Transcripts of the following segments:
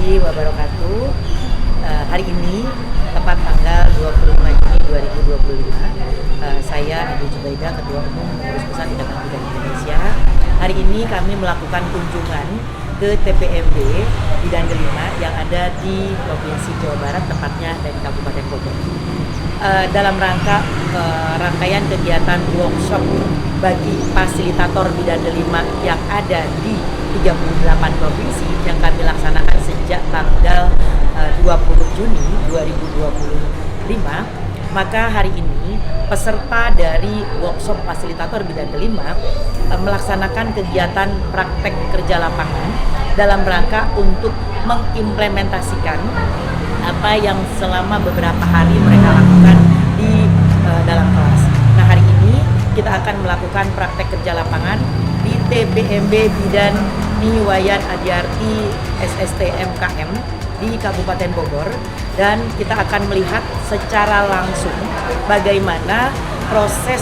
warahmatullahi wabarakatuh. Hari ini tepat tanggal 25 Juni 2025, saya Edi Jubaidah, Ketua Umum Pengurus Pusat Ikatan Bidan Indonesia. Hari ini kami melakukan kunjungan ke TPMB Bidan Delima yang ada di Provinsi Jawa Barat, tepatnya dari Kabupaten Bogor. Dalam rangkaian kegiatan workshop bagi fasilitator Bidan Delima yang ada di 38 provinsi yang kami laksanakan sejak tanggal 20 Juni 2025, maka hari ini peserta dari workshop fasilitator Bidan Delima melaksanakan kegiatan praktek kerja lapangan dalam rangka untuk mengimplementasikan apa yang selama beberapa hari mereka lakukan di dalam kelas. Nah, hari ini kita akan melakukan praktek kerja lapangan di TPMB Bidan Niwayan Adiarti SSTMKM di Kabupaten Bogor, dan kita akan melihat secara langsung bagaimana proses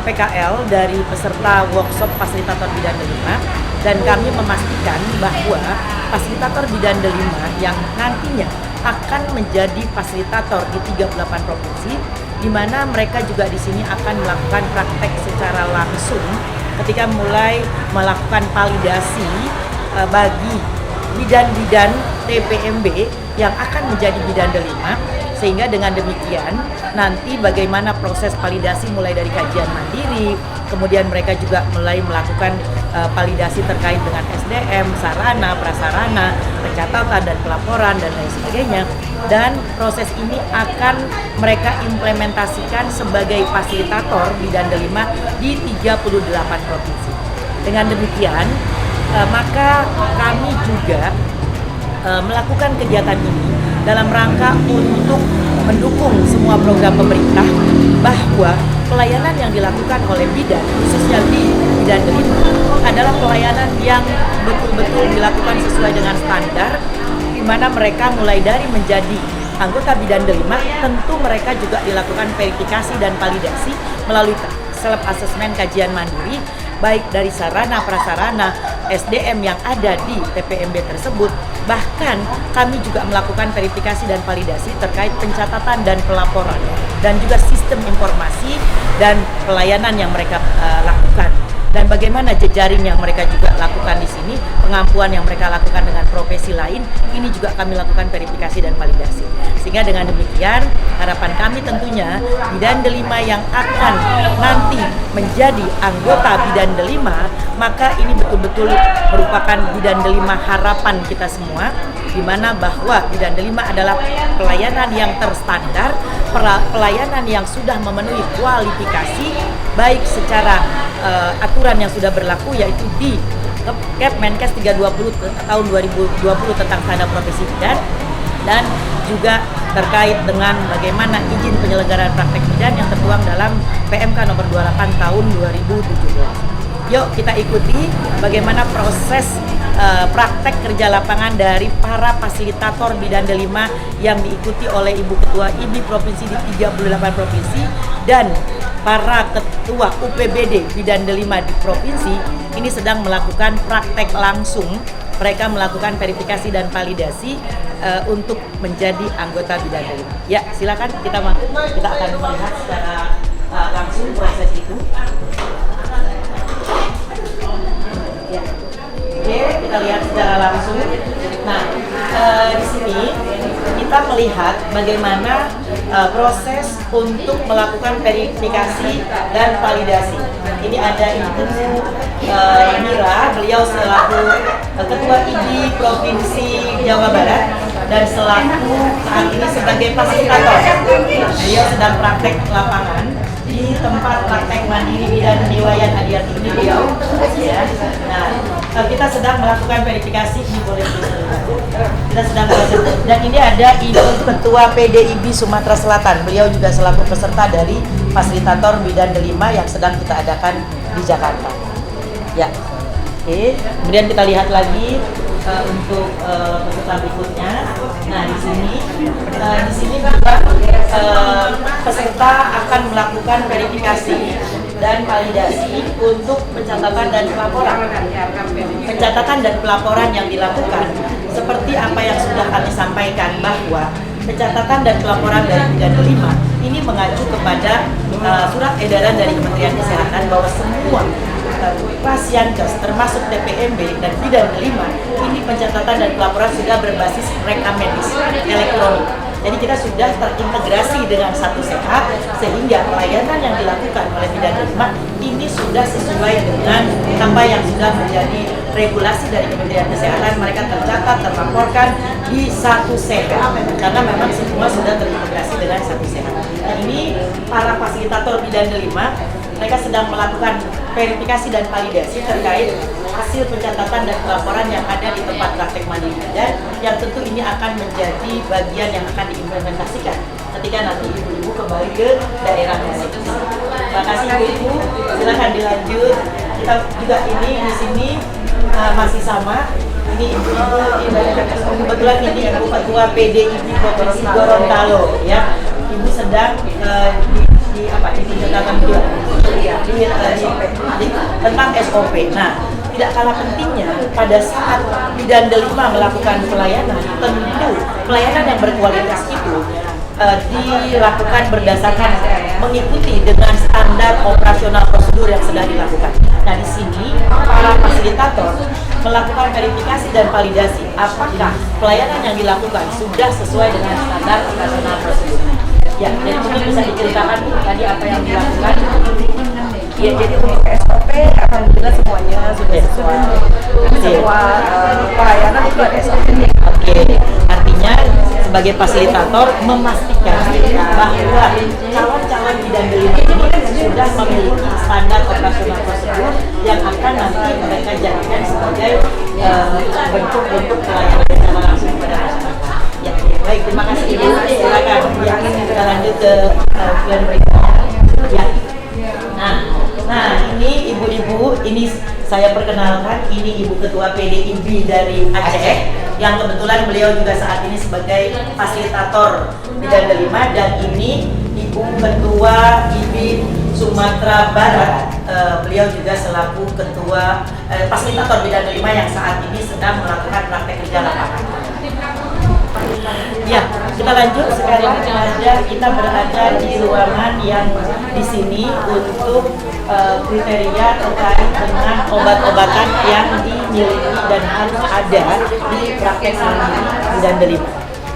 PKL dari peserta workshop fasilitator Bidan Delima, dan kami memastikan bahwa fasilitator Bidan Delima yang nantinya akan menjadi fasilitator di 38 provinsi, di mana mereka juga di sini akan melakukan praktek secara langsung ketika mulai melakukan validasi bagi bidan-bidan TPMB yang akan menjadi Bidan Delima, sehingga dengan demikian nanti bagaimana proses validasi mulai dari kajian mandiri, kemudian mereka juga mulai melakukan validasi terkait dengan SDM, sarana, prasarana, pencatatan dan pelaporan dan lain sebagainya, dan proses ini akan mereka implementasikan sebagai fasilitator Bidan Delima di 38 provinsi. Dengan demikian maka kami juga melakukan kegiatan ini dalam rangka untuk mendukung semua program pemerintah, bahwa pelayanan yang dilakukan oleh bidan, khususnya di Bidan Delima, adalah pelayanan yang betul-betul dilakukan sesuai dengan standar, di mana mereka mulai dari menjadi anggota Bidan Delima, tentu mereka juga dilakukan verifikasi dan validasi melalui self assessment kajian mandiri, baik dari sarana, prasarana, SDM yang ada di TPMB tersebut. Bahkan kami juga melakukan verifikasi dan validasi terkait pencatatan dan pelaporan, dan juga sistem informasi dan pelayanan yang mereka lakukan, dan bagaimana jejaring yang mereka juga lakukan di sini, pengampuan yang mereka lakukan dengan profesi lain, ini juga kami lakukan verifikasi dan validasi. Sehingga dengan demikian harapan kami tentunya Bidan Delima yang akan nanti menjadi anggota Bidan Delima, maka ini betul-betul merupakan Bidan Delima harapan kita semua, di mana bahwa Bidan Delima adalah pelayanan yang terstandar, pelayanan yang sudah memenuhi kualifikasi baik secara aturan yang sudah berlaku, yaitu di Kepmenkes 320 tahun 2020 tentang standar profesi bidan, dan juga terkait dengan bagaimana izin penyelenggaraan praktek bidan yang tertuang dalam PMK nomor 28 tahun 2017. Yuk kita ikuti bagaimana proses praktek kerja lapangan dari para fasilitator Bidan Delima yang diikuti oleh Ibu Ketua IBI Provinsi di 38 provinsi dan para ketua UPBD Bidan Delima di provinsi ini sedang melakukan praktek langsung. Mereka melakukan verifikasi dan validasi untuk menjadi anggota Bidan Delima. Ya, silakan kita akan melihat secara langsung proses itu. Ya. Oke, kita lihat secara langsung. Nah, di sini kita melihat bagaimana proses untuk melakukan verifikasi dan validasi. Ini ada Ibu Mira, beliau selaku Ketua IBI Provinsi Jawa Barat dan selaku saat ini sebagai fasilitator. Beliau sedang praktek lapangan di tempat praktek mandiri Bidan Niwayan Adiarti ini beliau. Ya. Nah, kita sedang melakukan verifikasi, ini boleh kita sedang melakukan, dan ini ada Ibu Ketua PDIB Sumatera Selatan. Beliau juga selaku peserta dari fasilitator Bidan Delima yang sedang kita adakan di Jakarta. Ya, oke. Kemudian kita lihat lagi untuk peserta berikutnya. Nah, di sini juga peserta akan melakukan verifikasi dan validasi untuk pencatatan dan pelaporan. Pencatatan dan pelaporan yang dilakukan seperti apa yang sudah kami sampaikan bahwa pencatatan dan pelaporan dari bidan kelima ini mengacu kepada surat edaran dari Kementerian Kesehatan bahwa semua pasienkes termasuk TPMB dan bidan kelima ini pencatatan dan pelaporan sudah berbasis rekam medis elektronik. Jadi kita sudah terintegrasi dengan Satu Sehat sehingga pelayanan yang dilakukan oleh bidan kelima ini sudah sesuai dengan apa yang sudah menjadi regulasi dari Kementerian Kesehatan. Mereka tercatat, terlaporkan di Satu Sehat karena memang semua sudah terintegrasi dengan Satu Sehat. Nah, ini para fasilitator bidan kelima mereka sedang melakukan verifikasi dan validasi terkait hasil pencatatan dan pelaporan yang ada di tempat praktek mandiri bidan, yang tentu ini akan menjadi bagian yang akan diimplementasikan ketika nanti ibu-ibu kembali ke daerah masing-masing. Terima kasih ibu-ibu, silakan dilanjut. Kita juga ini di sini masih sama. Ini ibu-ibu, kebetulan ini ibu ketua PDIB Provinsi Gorontalo, ya. Ibu sedang dinyatakan juga tentang SOP. Nah, tidak kalah pentingnya pada saat bidan kelima melakukan pelayanan, tentu pelayanan yang berkualitas itu dilakukan berdasarkan mengikuti dengan standar operasional prosedur yang sedang dilakukan. Nah, di sini para fasilitator melakukan verifikasi dan validasi apakah pelayanan yang dilakukan sudah sesuai dengan standar operasional prosedur. Ya, jadi mungkin bisa diceritakan tadi apa yang dilakukan. Ya, jadi untuk SOP alhamdulillah semuanya sudah sesuai. Semua pelayanan itu ada SOP. Oke, artinya sebagai fasilitator memastikan bahwa calon-calon bidan kelima ini sudah memiliki standar operasional prosedur yang akan nanti mereka jadikan sebagai bentuk-bentuk pelayanan secara langsung kepada masyarakat. Ya, baik, terima kasih Ibu. Silakan kita lanjut ke bulan berikutnya. Ya. Nah, ini ibu-ibu, ini saya perkenalkan, ini Ibu Ketua PDIB dari Aceh, yang kebetulan beliau juga saat ini sebagai fasilitator bidan kelima, dan ini Ibu Ketua IBI Sumatera Barat, beliau juga selaku ketua fasilitator bidan kelima yang saat ini sedang melakukan praktek kerja lapangan. Ya, kita lanjut. Sekarang kita berada di ruangan yang di sini untuk kriteria terkait dengan obat-obatan yang dimiliki dan harus ada di praktek mandiri bidan kelima.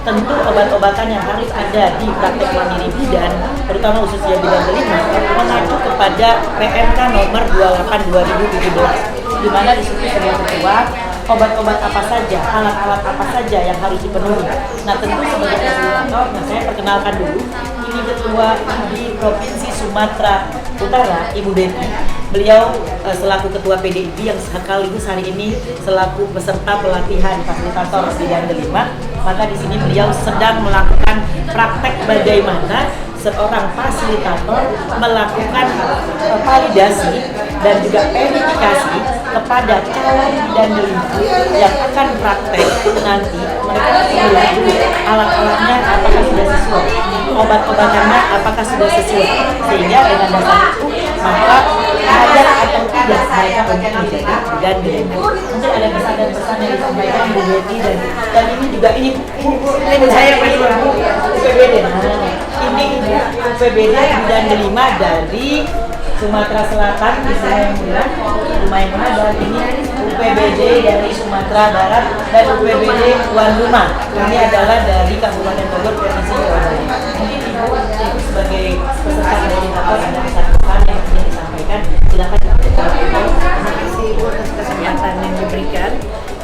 Tentu obat-obatan yang harus ada di praktek mandiri bidan, terutama khususnya bidan kelima, mengacu kepada PMK nomor 28/2017, di mana di situ sudah tertuang obat-obat apa saja, alat-alat apa saja yang harus dipenuhi. Nah, tentu sebagai fasilitator, saya perkenalkan dulu, ini ketua di Provinsi Sumatera Utara, Ibu Betty. Beliau selaku ketua PDIB yang sekaligus hari ini selaku peserta pelatihan fasilitator bidan kelima. Maka di sini beliau sedang melakukan praktek bagaimana seorang fasilitator melakukan validasi dan juga verifikasi kepada calon bidan kelima yang akan praktek nanti. Mereka melihat dulu alat-alatnya apakah sudah sesuai, obat-obatannya apakah sudah sesuai, sehingga dengan dasar itu maka ada atau tidak mereka untuk menjadi bidan kelima. Mungkin ada pesan dan pesan yang disampaikan Bu Betty, dan ini juga ini saya Bu UPBD. Ini UPBD bidan kelima dari Sumatera Selatan, Ibu Maimunah, dan ini UPBD dari Sumatera Barat dan UPBD Tuan Rumah. Ini adalah dari Kabupaten Bogor, Provinsi Jawa Barat. Mungkin Ibu sebagai peserta koordinator ada pesan-pesan yang ingin disampaikan. Silakan. Terima kasih Ibu atas kesempatan yang diberikan.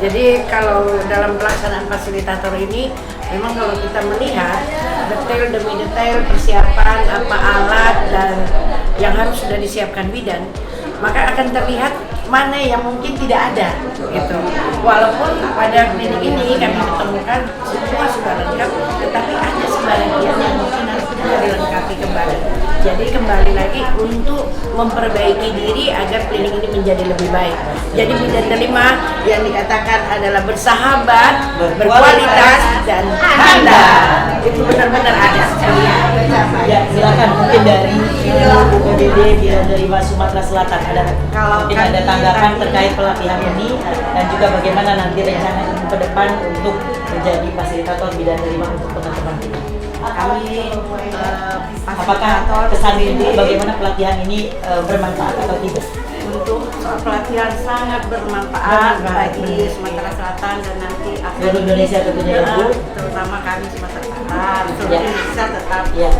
Jadi kalau dalam pelaksanaan fasilitator ini, memang kalau kita melihat detail demi detail persiapan apa alat dan yang harus sudah disiapkan bidan, maka akan terlihat mana yang mungkin tidak ada gitu. Walaupun pada klinik ini kami menemukan semua sudah lengkap, tetapi ada sebagian yang mungkin harus dilengkapi kembali. Jadi kembali lagi untuk memperbaiki diri agar klinik ini menjadi lebih baik. Jadi bidan kelima yang dikatakan adalah bersahabat, berkualitas, dan handal. Itu benar-benar ada. Ya, silakan mungkin dari BPBD Bidang Sumatera Selatan. Mungkin ada tanggapan terkait pelatihan ini dan juga bagaimana nanti rencana ini ke depan untuk menjadi fasilitator bidang derima untuk teman-teman kita. Kami Apakah kesan ibu bagaimana pelatihan ini bermanfaat atau tidak? untuk pelatihan sangat bermanfaat bagi Sumatera Selatan dan nanti Seluruh Indonesia tentunya ya, Bu. terutama kami Sumatera Selatan. Seluruh Ya. Indonesia tetap Ya.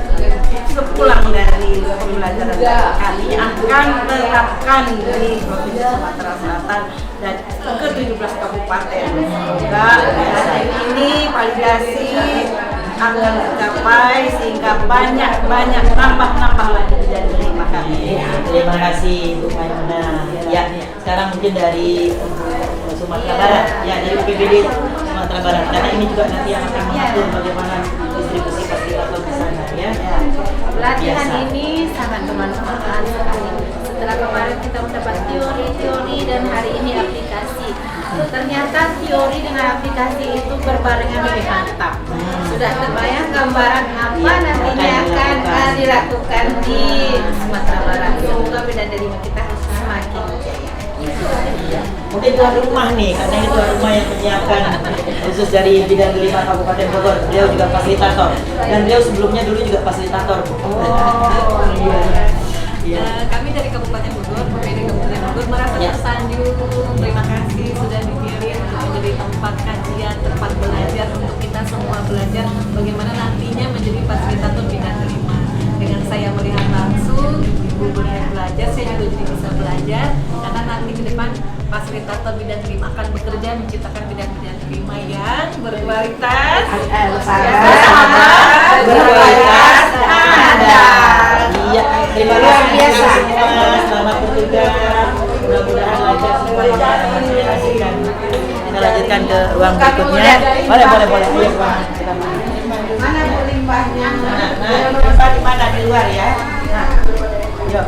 sepulang dari pembelajaran kami akan terapkan di Provinsi Sumatera Selatan dan ke 17 kabupaten. Semoga dari ini validasi akan tercapai sehingga banyak nambah lagi dan terima kami. Terima kasih Bu Maimuna. Ya, sekarang mungkin dari Sumatera Barat, ya dari UPBD Sumatera Barat, karena ini juga nanti yang akan mengatur bagaimana distribusi fasilitator di sana ya. Pelatihan Biasa. ini sangat bermanfaat sekali. Setelah kemarin kita mendapat teori dan hari ini aplikasi. Ternyata teori dengan aplikasi itu berbarengan lebih mantap. Sudah terbayang gambaran apa nantinya akan dilakukan di Sumatera Barat. Semoga bidang derima kita semakin jaya. Mungkin tuan rumah nih, karena ini tuan rumah yang menyiapkan khusus dari bidang derima Kabupaten Bogor. Beliau juga fasilitator dan beliau sebelumnya dulu juga fasilitator. Kami dari Kabupaten Bogor, PPD Kabupaten Bogor merasa tersanjung. Terima kasih sudah dikirim untuk menjadi tempat kajian, tempat belajar untuk kita semua belajar bagaimana nantinya menjadi fasilitator bidang derima. Dengan saya melihat langsung, ibu melihat belajar, saya juga jadi bisa belajar karena nanti ke depan fasilitator bidang derima akan bekerja menciptakan bidang-bidang derima yang berkualitas, Berkualitas handal. Iya, terima kasih biasa. semua. Selamat bertugas. Mudah-mudahan lancar semuanya. Kita lanjutkan ke ruang berikutnya. Boleh. Ayo, Bang. Kita masuk. Mana limbahnya? Limbah di mana? Di luar ya. Nah, yuk.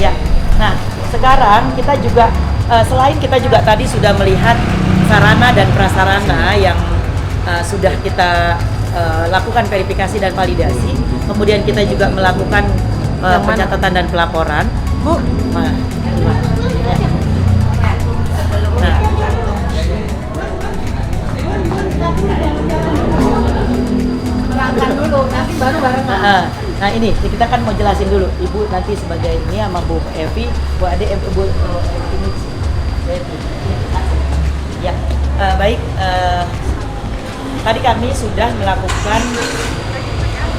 Ya. Nah, sekarang kita juga selain kita juga tadi sudah melihat sarana dan prasarana yang sudah kita lakukan verifikasi dan validasi. Kemudian kita juga melakukan pencatatan dan pelaporan. Bu, nah, Berangkat dulu, nanti baru barengan. nah ini kita kan mau jelasin dulu. Ibu nanti sebagai ini sama Bu Evi, Bu Ade, Bu ini. Ya, baik. Tadi kami sudah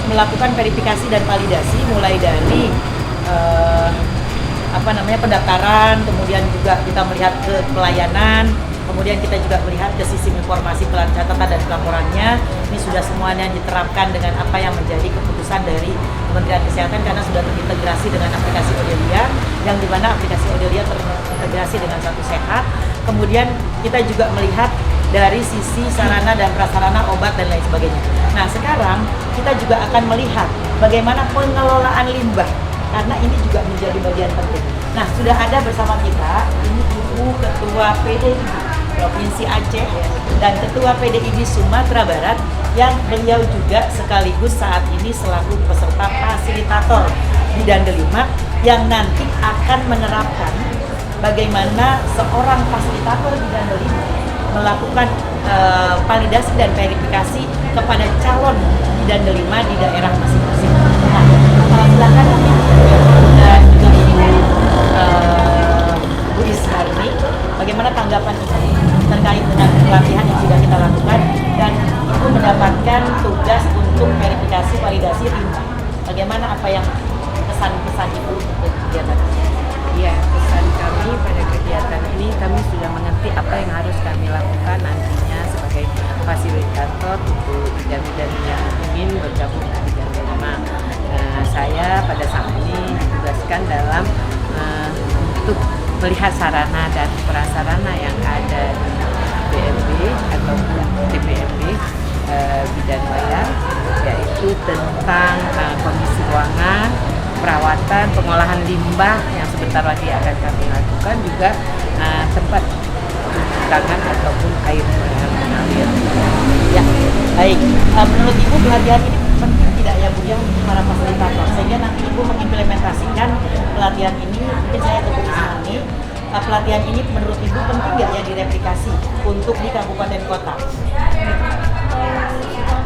melakukan verifikasi dan validasi mulai dari pendaftaran, kemudian juga kita melihat ke pelayanan, kemudian kita juga melihat ke sistem informasi catatan dan pelaporannya. Ini sudah semuanya diterapkan dengan apa yang menjadi keputusan dari Kementerian Kesehatan karena sudah terintegrasi dengan aplikasi Odelia, yang dimana aplikasi Odelia terintegrasi dengan Satu Sehat. Kemudian kita juga melihat dari sisi sarana dan prasarana obat dan lain sebagainya. Nah, sekarang kita juga akan melihat bagaimana pengelolaan limbah karena ini juga menjadi bagian penting. Nah, sudah ada bersama kita ini Ibu Ketua PDID Provinsi Aceh dan Ketua PDID Sumatera Barat yang beliau juga sekaligus saat ini selaku peserta fasilitator bidang derima yang nanti akan menerapkan bagaimana seorang fasilitator bidang derima melakukan validasi dan verifikasi kepada calon bidang derima di daerah masing-masing. Nah, silakan dan juga Bu Isma ini, bagaimana tanggapan ini terkait dengan pelatihan yang sudah kita lakukan dan Ibu mendapatkan tugas untuk verifikasi validasi limbah. Bagaimana apa yang pesan-pesan Ibu untuk kegiatan ini? Ya, pesan kami pada kegiatan ini, kami sudah mengerti apa yang harus kami lakukan nantinya sebagai fasilitator untuk bidang-bidang yang ingin bergabung di bidang derima. Saya pada saat ini ditugaskan dalam untuk melihat sarana dan prasarana yang ada di BMB ataupun TPMB bidang bayar, yaitu tentang kondisi ruangan, perawatan, pengolahan limbah yang sebentar lagi akan kami lakukan, juga tempat cuci tangan ataupun air mengalir. Ya, baik. Menurut Ibu pelatihan ini penting tidak ya Bu ya untuk para fasilitator sehingga nanti Ibu mengimplementasikan pelatihan ini, mungkin saya ke Bu Ismani, pelatihan ini menurut Ibu penting nggak ya direplikasi untuk di kabupaten kota?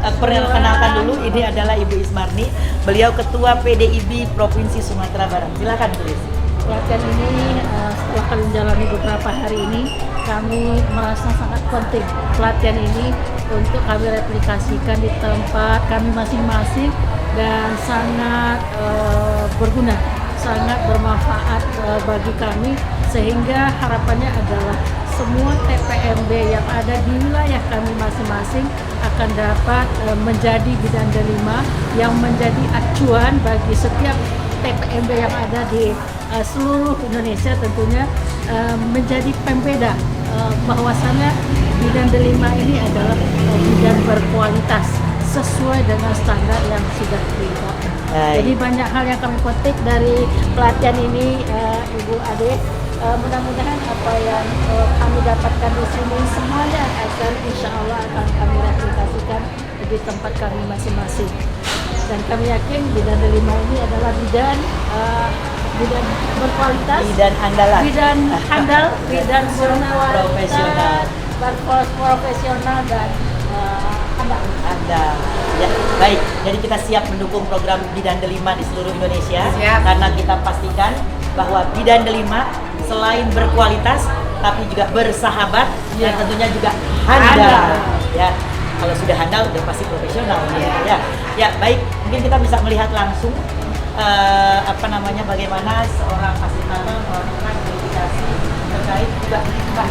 Perkenalkan dulu, ini adalah Ibu Ismarni, beliau Ketua PDIB Provinsi Sumatera Barat. Silakan tulis. Pelatihan ini setelah kami menjalani beberapa hari ini, kami merasa sangat penting pelatihan ini untuk kami replikasikan di tempat kami masing-masing dan sangat berguna, sangat bermanfaat bagi kami, sehingga harapannya adalah semua TPMB yang ada di wilayah kami masing-masing akan dapat menjadi Bidan Delima yang menjadi acuan bagi setiap TPMB yang ada di seluruh Indonesia, tentunya menjadi pembeda bahwasannya Bidan Delima ini adalah bidan berkualitas sesuai dengan standar yang sudah ditetapkan. Jadi banyak hal yang kami petik dari pelatihan ini, Ibu Ade. Mudah-mudahan apa yang kami dapatkan di sini semuanya akan insya Allah akan kami replikasikan di tempat kami masing-masing. Dan kami yakin Bidan Delima ini adalah bidan berkualitas, bidan andalan, bidan handal, bidan profesional, profesional dan handal. Ya, baik. Jadi kita siap mendukung program Bidan Delima di seluruh Indonesia. Siap. Karena kita pastikan bahwa Bidan Delima selain berkualitas tapi juga bersahabat dan tentunya juga handal. Ya, kalau sudah handal udah pasti profesional. Ya, baik. Mungkin kita bisa melihat langsung bagaimana seorang fasilitator melakukan verifikasi terkait juga limbah.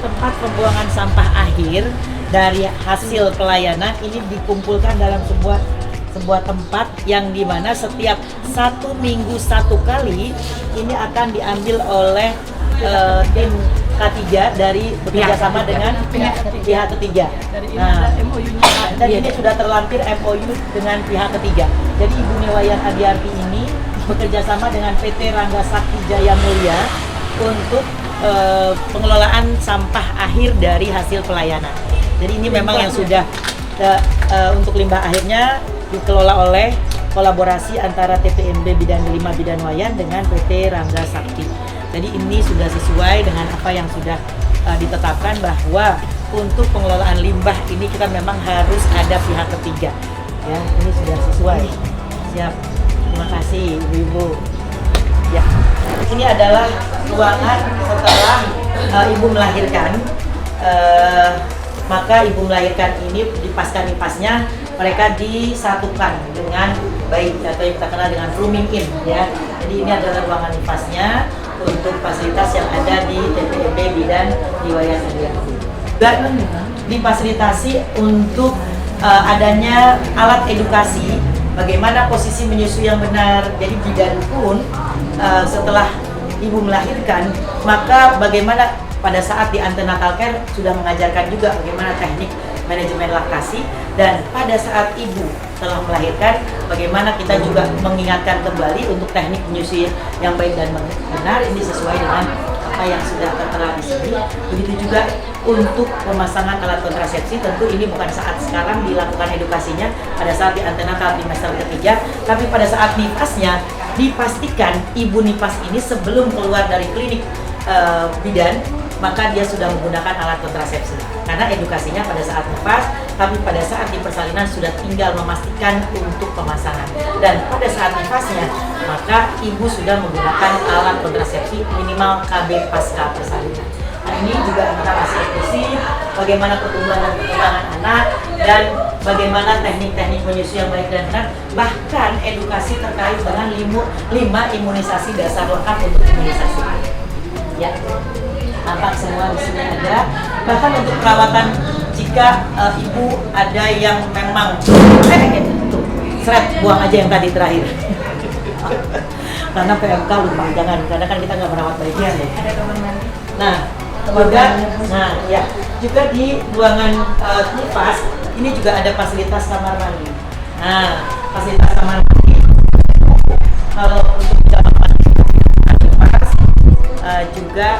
Tempat pembuangan sampah akhir dari hasil pelayanan ini dikumpulkan dalam sebuah tempat yang dimana setiap 1 minggu 1 kali ini akan diambil oleh tim K3 dari bekerjasama dengan pihak ketiga. Nah, dan ini sudah terlampir MOU dengan pihak ketiga. Jadi Ibu Newayan Adiarti ini bekerjasama dengan PT Rangga Sakti Jaya Mulia untuk pengelolaan sampah akhir dari hasil pelayanan. Jadi ini memang yang sudah untuk limbah akhirnya dikelola oleh kolaborasi antara TPMB Bidan Delima Bidan Wayan dengan PT Rangga Sakti. Jadi ini sudah sesuai dengan apa yang sudah ditetapkan bahwa untuk pengelolaan limbah ini kita memang harus ada pihak ketiga. Ya, ini sudah sesuai. Siap. Terima kasih Ibu-ibu. Ya, ini adalah ruangan setelah Ibu melahirkan. Maka Ibu melahirkan ini di pasca nipasnya mereka disatukan dengan bayi atau yang kita kenal dengan rooming in ya. Jadi ini adalah ruangan nipasnya untuk fasilitas yang ada di TPMB Bidan di Wayan Adiarti. Dan difasilitasi untuk adanya alat edukasi bagaimana posisi menyusui yang benar. Jadi bidan pun setelah Ibu melahirkan, maka bagaimana pada saat di antenatal care sudah mengajarkan juga bagaimana teknik manajemen laktasi, dan pada saat Ibu telah melahirkan bagaimana kita juga mengingatkan kembali untuk teknik menyusui yang baik dan benar. Ini sesuai dengan apa yang sudah tertera di sini. Begitu juga untuk pemasangan alat kontrasepsi, tentu ini bukan saat sekarang dilakukan edukasinya pada saat di antenatal trimester ketiga, tapi pada saat nipasnya dipastikan ibu nipas ini sebelum keluar dari klinik bidan maka dia sudah menggunakan alat kontrasepsi, karena edukasinya pada saat nifas, tapi pada saat di persalinan sudah tinggal memastikan untuk pemasangan, dan pada saat nifasnya maka ibu sudah menggunakan alat kontrasepsi minimal KB pasca persalinan. Nah, ini juga kita kasih edukasi bagaimana pertumbuhan dan perkembangan anak dan bagaimana teknik-teknik menyusui yang baik dan benar, bahkan edukasi terkait dengan 5 imunisasi dasar lengkap untuk imunisasi. Ya. Nampak semua di sini ada. Bahkan untuk perawatan jika ibu ada yang memang tuh, seret, buang aja yang tadi terakhir. Karena PMK lupa, jangan, karena kan kita nggak merawat baiknya nih. Ada kamar mandi. Nah, juga, nah ya, juga di ruangan kipas ini juga ada fasilitas kamar mandi. Nah, fasilitas kamar mandi kalau untuk kamar mandi kipas juga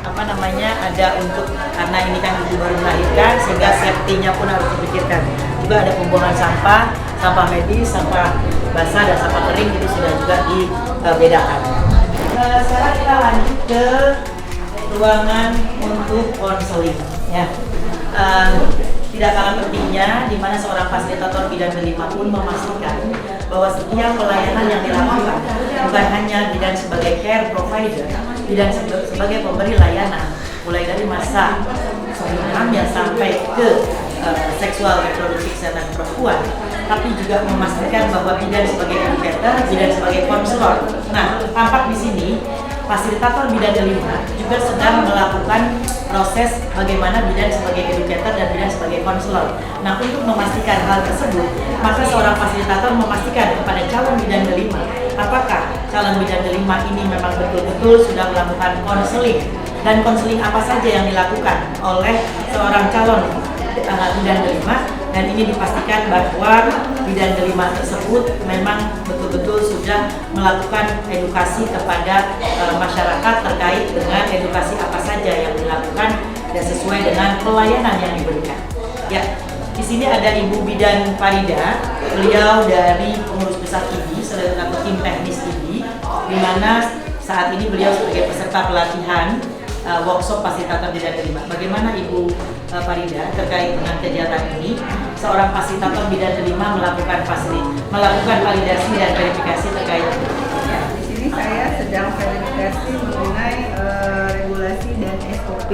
apa namanya ada untuk karena ini kan ibu baru melahirkan sehingga safety-nya pun harus dipikirkan. Juga ada pembuangan sampah, sampah medis, sampah basah dan sampah kering itu sudah juga dibedakan. Sekarang kita lanjut ke ruangan untuk konseling ya. Tidak kalah pentingnya di mana seorang fasilitator bidan kelima pun memastikan bahwa setiap pelayanan yang dilakukan bukan hanya bidan sebagai care provider, bidan sebagai pemberi layanan mulai dari masa sebelum hamil sampai ke seksual reproduksi kesehatan perempuan, tapi juga memastikan bahwa bidan sebagai educator, bidan sebagai konselor. Nah, tampak di sini fasilitator bidan kelima juga sedang melakukan proses bagaimana bidan sebagai educator dan bidan sebagai konselor. Nah, untuk memastikan hal tersebut, maka seorang fasilitator memastikan kepada calon bidan kelima apakah calon bidan kelima ini memang betul-betul sudah melakukan konseling dan konseling apa saja yang dilakukan oleh seorang calon bidan kelima, dan ini dipastikan bahwa bidan kelima tersebut memang betul-betul sudah melakukan edukasi kepada masyarakat terkait dengan edukasi apa saja yang dilakukan dan sesuai dengan pelayanan yang diberikan. Ya, di sini ada Ibu Bidan Farida, beliau dari pengurus besar IDI atau tim teknis IDI, di mana saat ini beliau sebagai peserta pelatihan workshop fasilitator bidan kelima. Bagaimana Ibu Farida terkait dengan kegiatan ini? Seorang fasilitator bidan kelima melakukan validasi dan verifikasi terkait. Ya, di sini saya sedang verifikasi mengenai regulasi dan SOP.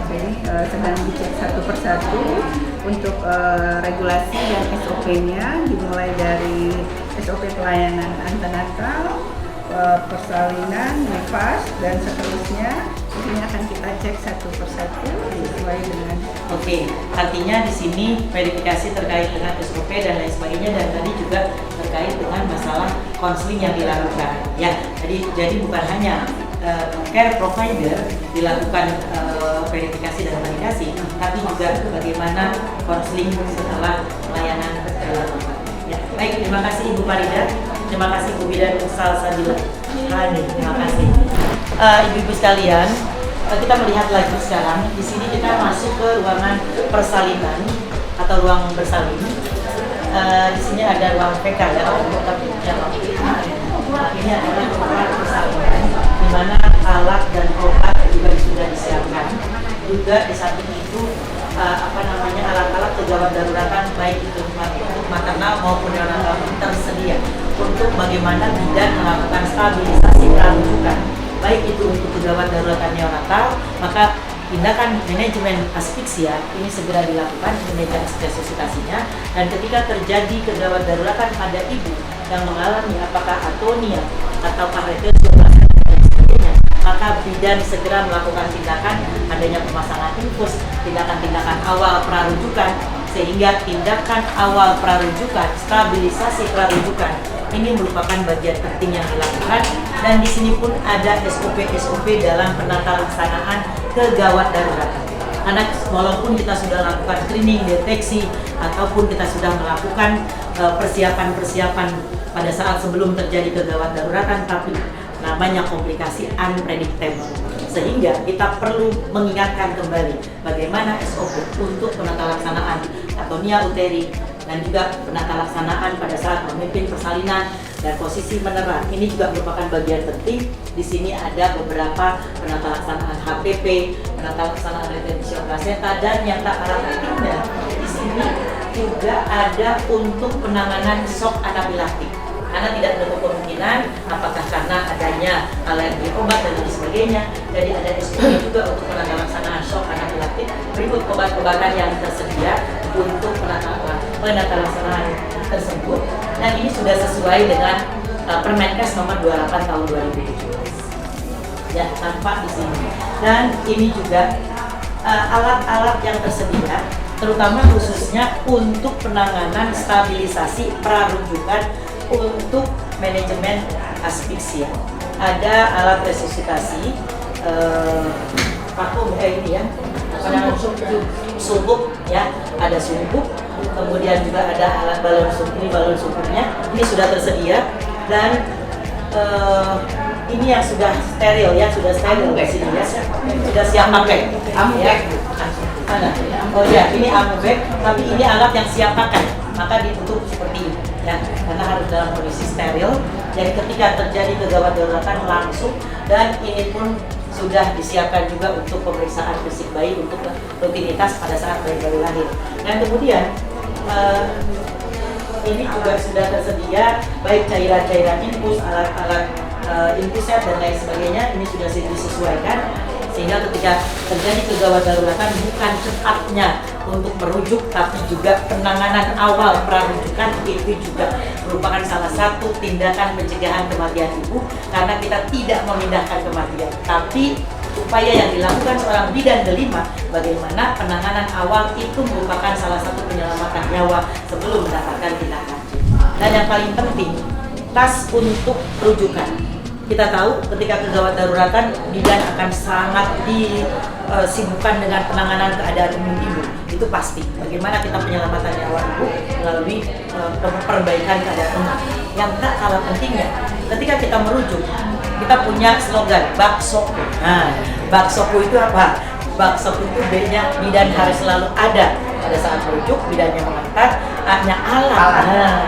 Jadi sedang dicek satu persatu untuk regulasi dan SOP-nya, dimulai dari SOP pelayanan antenatal, persalinan, nifas, dan seterusnya. Ini akan kita cek satu persatu sesuai dengan. Oke, artinya di sini verifikasi terkait dengan SOP dan lain sebagainya, dan tadi juga terkait dengan masalah konseling yang dilakukan. Ya, jadi bukan hanya care provider dilakukan verifikasi dan validasi, tapi juga bagaimana konseling setelah layanan dilakukan. Ya, baik, terima kasih Ibu Farida, terima kasih Bu Bidan Salsabila. Terima kasih. Ibu-ibu sekalian, kita melihat lagi sekarang di sini kita masuk ke ruangan persalinan atau ruang bersalin. Di sini ada ruang PK ya, ini adalah ruang persalinan di mana alat dan obat juga sudah disiapkan. Juga di samping itu alat-alat kegawat daruratan baik itu untuk maternal maupun neonatal tersedia untuk bagaimana bidan melakukan stabilisasi prarujukan, baik itu untuk kegawat daruratan neonatal, maka tindakan manajemen asfiksia ini segera dilakukan, manajemen resusitasinya, dan ketika terjadi kegawat daruratan pada ibu yang mengalami apakah atonia atau paresthesia dan sebagainya, maka bidan segera melakukan tindakan adanya pemasangan infus, tindakan-tindakan awal prarujukan, sehingga tindakan awal prarujukan, stabilisasi prarujukan ini merupakan bagian penting yang dilakukan, dan di sini pun ada SOP dalam penata laksanaan kegawat daruratan. Karena walaupun kita sudah lakukan screening, deteksi, ataupun kita sudah melakukan persiapan pada saat sebelum terjadi kegawat daruratan, tapi namanya komplikasi unpredictable, sehingga kita perlu mengingatkan kembali bagaimana SOP untuk penata laksanaan atonia uteri dan juga penata laksanaan pada saat memimpin persalinan dan posisi menerang. Ini juga merupakan bagian penting. Di sini ada beberapa penata laksanaan HPP, penata laksanaan retention placenta, dan yang tak kalah pentingnya di sini juga ada untuk penanganan shock anafilaktik. Karena tidak menutup kemungkinan apakah karena adanya alergi obat dan lain sebagainya. Jadi ada SOP juga untuk penata laksanaan shock anafilaktik. Berikut obat-obatan yang tersedia untuk penata laksanaan tersebut, dan ini sudah sesuai dengan Permenkes nomor 28 tahun 2017. Ya, tampak di sini. Dan ini juga alat-alat yang tersedia, terutama khususnya untuk penanganan stabilisasi prarujukan untuk manajemen asfiksia. Ada alat resusitasi, vakum ini ya, sumbuk ya, ada sumbuk, kemudian juga ada alat balon sumbuknya, ini sudah tersedia dan ini yang sudah steril ya, sudah steril di sini ya, sudah siap pakai. Ya. Mana? Oh ya, ini amebek, tapi ini alat yang siap pakai, maka ditutup seperti ini ya, karena harus dalam kondisi steril. Jadi ketika terjadi kegawat daruratan langsung, dan ini pun sudah disiapkan juga untuk pemeriksaan fisik bayi untuk rutinitas pada saat bayi baru lahir. Dan kemudian ini juga sudah tersedia baik cairan-cairan infus, alat-alat infuset dan lain sebagainya. Ini sudah disesuaikan sehingga ketika terjadi kegawat daruratan bukan cepatnya untuk merujuk, tapi juga penanganan awal prarujukan itu juga merupakan salah satu tindakan pencegahan kematian ibu, karena kita tidak memindahkan kematian, tapi upaya yang dilakukan seorang bidan delima bagaimana penanganan awal itu merupakan salah satu penyelamatan nyawa sebelum mendapatkan tindak lanjut. Dan yang paling penting, tas untuk rujukan. Kita tahu ketika kegawat daruratan bidan akan sangat disibukkan dengan penanganan keadaan umum ibu, itu pasti. Bagaimana kita penyelamatan nyawa ibu melalui perbaikan keadaan umum. Yang tak kalah pentingnya, ketika kita merujuk, kita punya slogan baksoku. Nah, baksoku itu apa? Baksoku itu B-nya bidan harus selalu ada pada saat merujuk, bidannya mengantar, A-nya alat. Nah,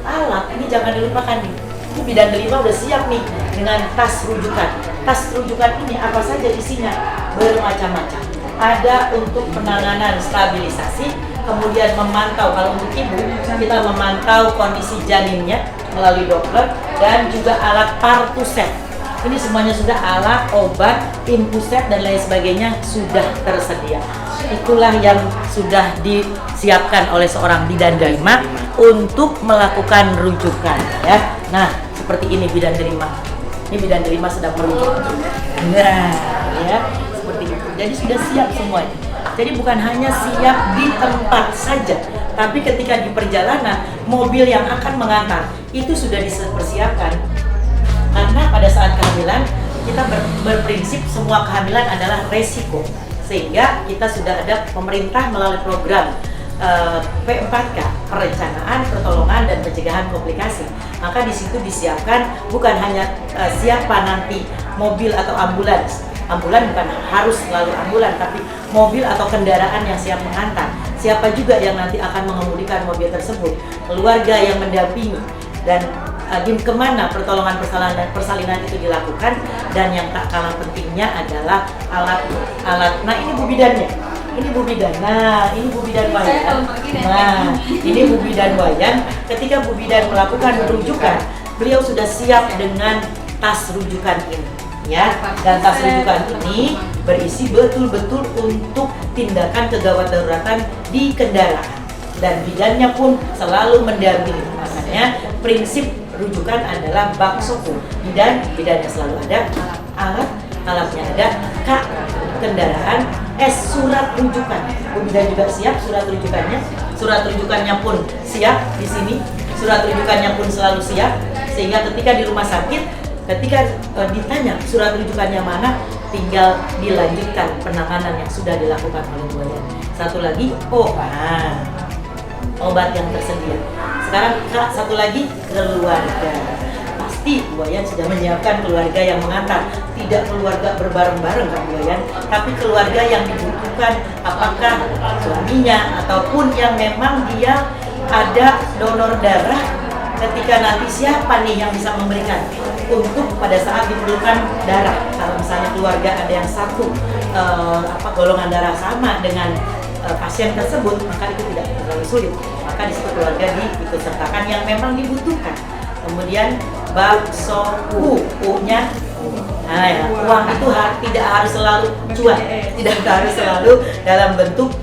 alat ini jangan dilupakan nih. Bidan delima udah siap nih dengan tas rujukan. Tas rujukan ini apa saja isinya? Bermacam-macam. Ada untuk penanganan stabilisasi, kemudian memantau, kalau untuk ibu kita memantau kondisi janinnya melalui Doppler, dan juga alat partuset. Ini semuanya sudah alat, obat, infuset dan lain sebagainya sudah tersedia. Itulah yang sudah disiapkan oleh seorang bidan delima untuk melakukan rujukan ya. Nah, seperti ini bidan delima. Ini bidan delima sedang merujuk. Nah, ya, seperti itu. Jadi sudah siap semuanya. Jadi bukan hanya siap di tempat saja, tapi ketika di perjalanan mobil yang akan mengantar itu sudah dipersiapkan. Karena pada saat kehamilan kita berprinsip semua kehamilan adalah resiko, sehingga kita sudah ada pemerintah melalui program P4K, perencanaan, pertolongan dan pencegahan komplikasi. Maka di situ disiapkan bukan hanya siapa nanti mobil atau ambulans. Ambulan bukan harus selalu ambulan, tapi mobil atau kendaraan yang siap mengantar. Siapa juga yang nanti akan mengemudikan mobil tersebut, keluarga yang mendampingi, dan kemana pertolongan persalinan itu dilakukan. Dan yang tak kalah pentingnya adalah alat. Nah, ini Bu bidannya. Ini Bu bidan. Nah, ini Bu bidan Wayan. Nah, ini Bu bidan Wayan. Ketika Bu bidan melakukan rujukan, beliau sudah siap dengan tas rujukan ini, ya. Dan tas rujukan ini berisi betul-betul untuk tindakan kegawat daruratan di kendaraan. Dan bidannya pun selalu mendampingi. Makanya prinsip rujukan adalah baksoku. Bidannya selalu ada, alatnya ada, K kendaraan, S surat rujukan. Bidan juga siap surat rujukannya. Surat rujukannya pun siap di sini. Surat rujukannya pun selalu siap, sehingga ketika di rumah sakit, ketika ditanya surat rujukannya mana, tinggal dilanjutkan penanganan yang sudah dilakukan oleh Bu Wayan. Satu lagi, obat yang tersedia. Sekarang satu lagi, keluarga. Pasti Bu Wayan sudah menyiapkan keluarga yang mengantar. Tidak keluarga berbareng-bareng kan Bu Wayan, tapi keluarga yang dibutuhkan, apakah suaminya ataupun yang memang dia ada donor darah. Ketika nanti siapa nih yang bisa memberikan untuk pada saat diperlukan darah. Kalau misalnya keluarga ada yang satu golongan darah sama dengan pasien tersebut, maka itu tidak terlalu sulit. Maka di situ keluarga diikutsertakan yang memang dibutuhkan. Kemudian bakso U-nya, nah ya, uang itu tidak harus selalu cuan, tidak harus selalu dalam bentuk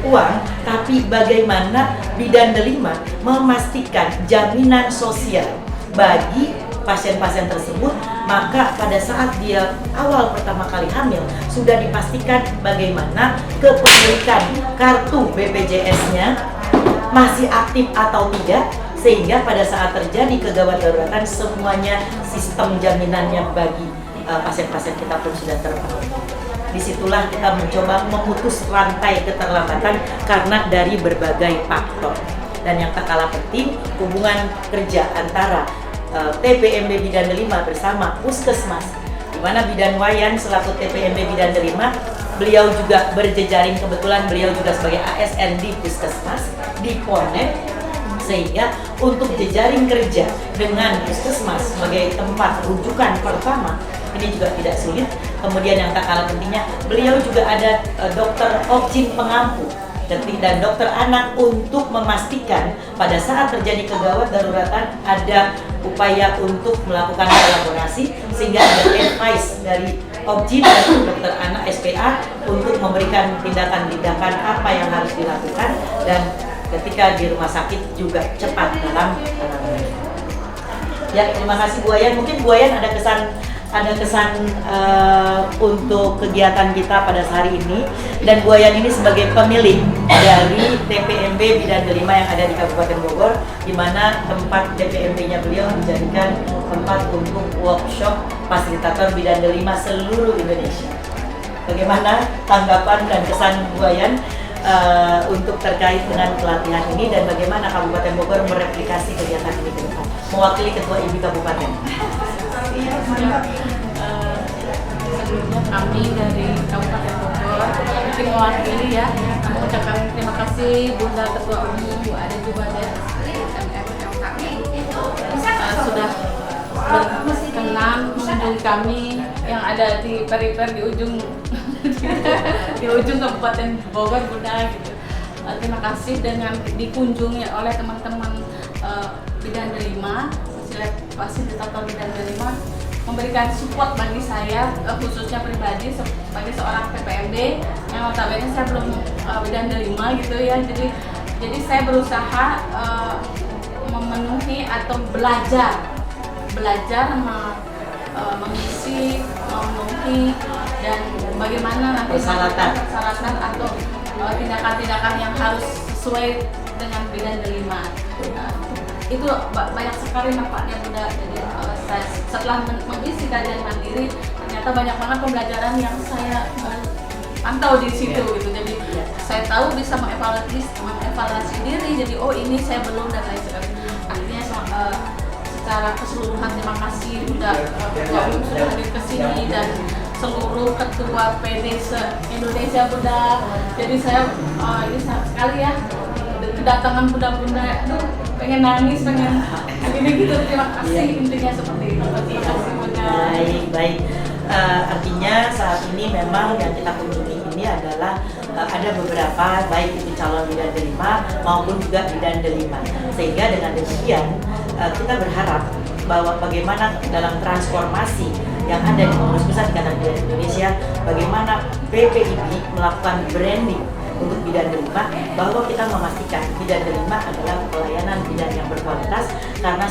uang, tapi bagaimana bidan delima memastikan jaminan sosial bagi pasien-pasien tersebut. Maka pada saat dia awal pertama kali hamil sudah dipastikan bagaimana kepemilikan kartu BPJS-nya masih aktif atau tidak, sehingga pada saat terjadi kegawat daruratan semuanya sistem jaminannya bagi pasien-pasien kita pun sudah terpenuhi. Disitulah kita mencoba memutus rantai keterlambatan karena dari berbagai faktor. Dan yang tak kalah penting, hubungan kerja antara TPMB Bidan Delima bersama Puskesmas, di mana Bidan Wayan selaku TPMB Bidan Delima, beliau juga berjejaring, kebetulan beliau juga sebagai ASN di Puskesmas, di Ponep, sehingga untuk jejaring kerja dengan Puskesmas sebagai tempat rujukan pertama ini juga tidak sulit. Kemudian yang tak kalah pentingnya, beliau juga ada dokter Objin pengampu dan dokter anak untuk memastikan pada saat terjadi kegawat daruratan ada upaya untuk melakukan kolaborasi, sehingga ada advice dari Objin dan dokter anak SPA untuk memberikan tindakan-tindakan apa yang harus dilakukan, dan ketika di rumah sakit juga cepat dalam penanganan. Ya, terima kasih Bu Wayan. Mungkin Bu Wayan ada kesan untuk kegiatan kita pada hari ini, dan Bu Wayan ini sebagai pemilik dari TPMB Bidan Delima yang ada di Kabupaten Bogor, di mana tempat TPMB-nya beliau dijadikan tempat untuk workshop fasilitator Bidan Delima seluruh Indonesia. Bagaimana tanggapan dan kesan Bu Wayan untuk terkait dengan pelatihan ini, dan bagaimana Kabupaten Bogor mereplikasi kegiatan ini ke depan? Mewakili Ketua IBI Kabupaten. Sebelumnya kami dari Kabupaten Bogor mungkin mewakili ya, mengucapkan terima kasih Bunda Ketua Umum Bu Ade juga dan sudah berkenan mengunjungi kami yang ada di perifer di ujung di ujung Kabupaten Bogor, Bunda gitu. Terima kasih dengan dikunjungi oleh teman-teman Bidan Delima, fasilitator Bidan Delima, memberikan support bagi saya, khususnya pribadi sebagai seorang PPMB yang notabene saya belum Bidan Delima gitu ya. Jadi saya berusaha memenuhi atau belajar mengisi, memenuhi, dan bagaimana nanti persyaratan atau tindakan-tindakan yang harus sesuai dengan Bidan Delima. Itu banyak sekali manfaatnya Bunda. Jadi saya setelah mengisi kajian mandiri, ternyata banyak banget pembelajaran yang saya pantau di situ gitu. Jadi saya tahu bisa mengevaluasi diri. Jadi oh ini saya belum dan lain sebagainya. Artinya secara keseluruhan terima kasih Bunda Ketua Umum sudah hadir ke sini dan seluruh ketua PD se-Indonesia Bunda. Jadi saya ini sangat sekali ya kedatangan bunda-bunda, aduh pengen nangis, pengen gitu. Terima kasih, intinya seperti itu. Terima kasih Bunda. Baik. Artinya saat ini memang yang kita kunjungi ini adalah ada beberapa, baik itu calon Bidan Delima maupun juga Bidan Delima, sehingga dengan demikian kita berharap bahwa bagaimana dalam transformasi yang ada di pengurus besar Ikatan Bidan Indonesia, bagaimana PPIBI melakukan branding untuk Bidan Delima, bahwa kita memastikan Bidan Delima adalah pelayanan bidan yang berkualitas karena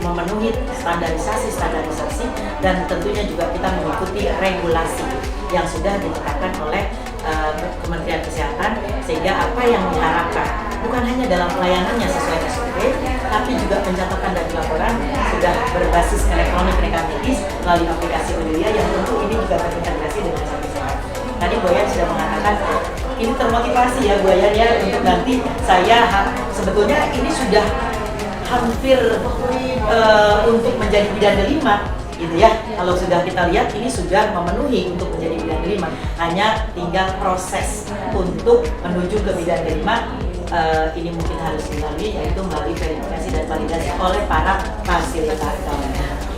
memenuhi standarisasi dan tentunya juga kita mengikuti regulasi yang sudah ditetapkan oleh Kementerian Kesehatan, sehingga apa yang diharapkan bukan hanya dalam pelayanannya sesuai SOP, tapi juga mencatatkan dan laporan sudah berbasis elektronik rekam medis melalui aplikasi Odelia yang tentu ini juga terintegrasi dengan kesehatan. Tadi Bu Wayan sudah mengatakan ini termotivasi ya Bu Wayan ya, untuk nanti saya sebetulnya ini sudah hampir untuk menjadi Bidan Delima gitu ya. Kalau sudah kita lihat ini sudah memenuhi untuk menjadi Bidan Delima, hanya tinggal proses untuk menuju ke Bidan Delima. Ini mungkin harus dilalui, yaitu melalui verifikasi dan validasi oleh para fasilitator.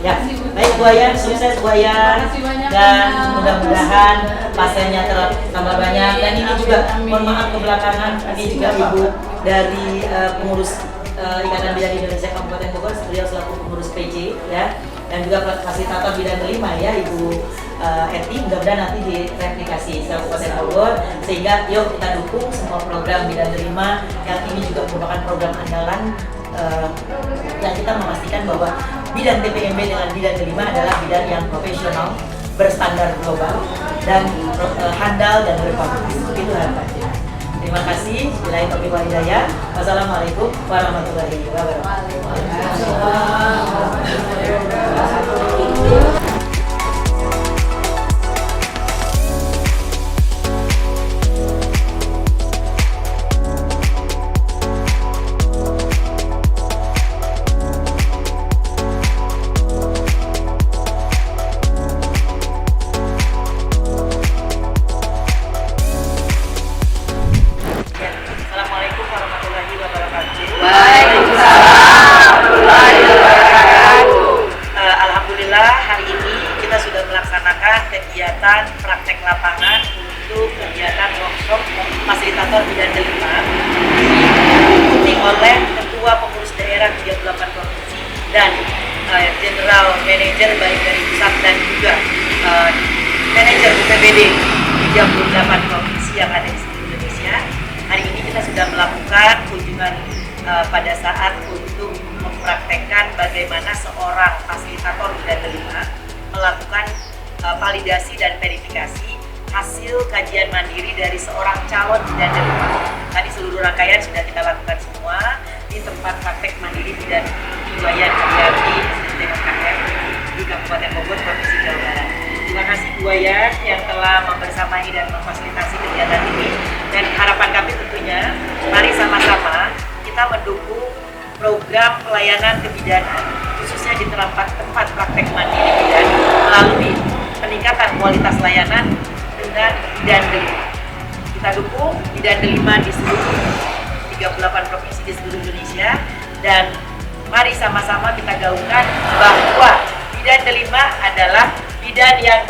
Ya, baik Bu Wayan, sukses Bu Wayan, dan mudah-mudahan pasiennya tambah banyak. Dan ini juga, mohon maaf kebelakangan, ini juga Ibu dari pengurus Ikatan Bidan Indonesia Kabupaten Bogor, beliau selaku pengurus PJ ya, dan juga fasilitator Bidan Delima ya Ibu Eti. Mudah-mudahan nanti direplikasi Kabupaten Bogor, sehingga yuk kita dukung semua program Bidan Delima yang ini juga merupakan program andalan yang kita memastikan bahwa bidan TPMB dengan Bidan Delima adalah bidan yang profesional, berstandar global, dan handal dan berkompetisi. Itu harapannya. Terima kasih. Billahi taufiq wal hidayah. Wassalamualaikum warahmatullahi wabarakatuh. Assalamualaikum warahmatullahi wabarakatuh. Alhamdulillah hari ini kita sudah melaksanakan kegiatan praktek lapangan untuk kegiatan workshop fasilitator bidang kelima diikuti oleh Ketua Pengurus Daerah 38 Provinsi dan General Manager baik dari pusat dan juga Manajer UPBD 38 Provinsi yang ada di seluruh Indonesia. Hari ini kita sudah melakukan kunjungan pada saat untuk mempraktekkan bagaimana seorang fasilitator bidang kelima melakukan validasi dan verifikasi hasil kajian mandiri dari seorang calon bidang kelima. Tadi seluruh rangkaian sudah kita lakukan semua di tempat praktek mandiri bidang Iwayan Karyati SDMKM di Kabupaten Bogor, Provinsi Jawa Barat. Terima kasih Bu Wayan yang telah membersamai dan memfasilitasi kegiatan ini, dan harapan kami tentunya mari sama-sama kita mendukung program pelayanan kebidanan khususnya di tempat praktek mandiri bidan melalui peningkatan kualitas layanan dengan bidan delima. Kita dukung bidan delima di seluruh 38 provinsi di seluruh Indonesia, dan mari sama-sama kita gaungkan bahwa bidan delima adalah bidan yang